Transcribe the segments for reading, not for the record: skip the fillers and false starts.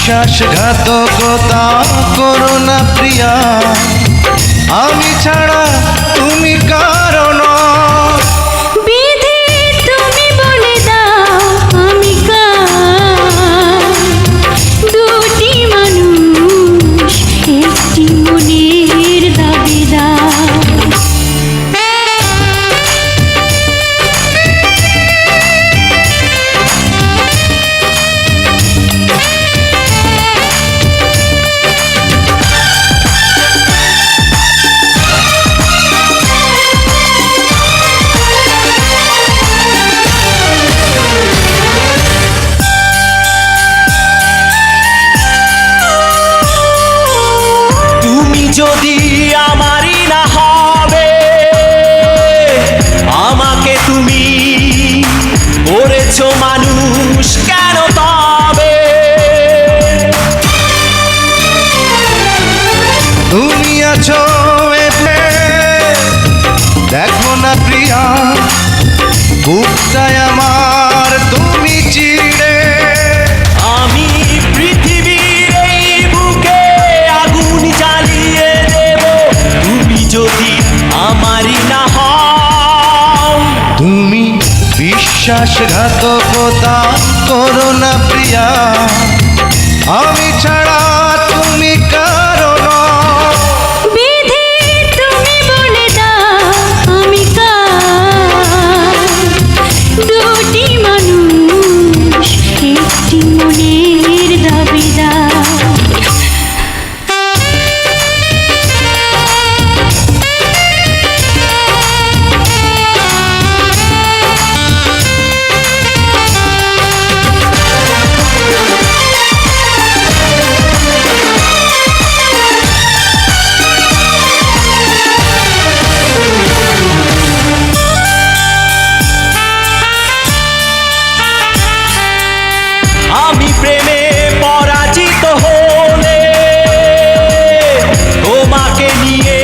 বিশ্বাসঘাতকতা করো না প্রিয়া, আমি ছাড়া তুমি কারো নও। বিধি তুমি বলে দাও আমি কার, দুটি মানুষ একটি মনের দাবিদার। যদি আমারই না হবে, আমাকে তুমি করেছো মানুষ কেন তবে? তুমি আছো দেখো না প্রিয়া, বুকটায় আমার তুমি চিড়ে। আমি পৃথিবীর এই বুকে আগুন জ্বালিয়ে দেব, তুমি যদি আমারই না হও। তুমি বিশ্বাসঘাতকতা করো না প্রিয়া, আমি ছাড়া তুমি কারো নও। বিধি তুমি বলে দাও আমি কার, দুটি মানুষ একটি মনের দাবিদার। আমি প্রেমে পরাজিত হলে তোমাকে নিয়ে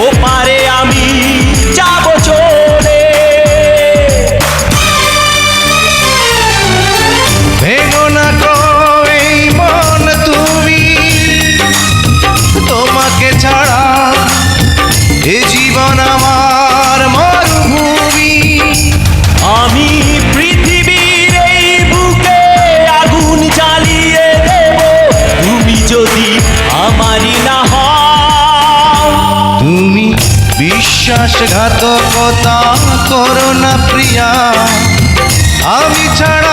ওপারে আমি যাব চলে। ভেঙো না গো এই মন তুমি, তোমাকে ছাড়া এ জীবন আমার মরুভূমি। আমি পৃথিবীর এই বুকে আগুন জ্বালিয়ে দেব, তুমি যদি আমারই না হও। তুমি বিশ্বাসঘাতকতা করো না প্রিয়া, আমি ছাড়া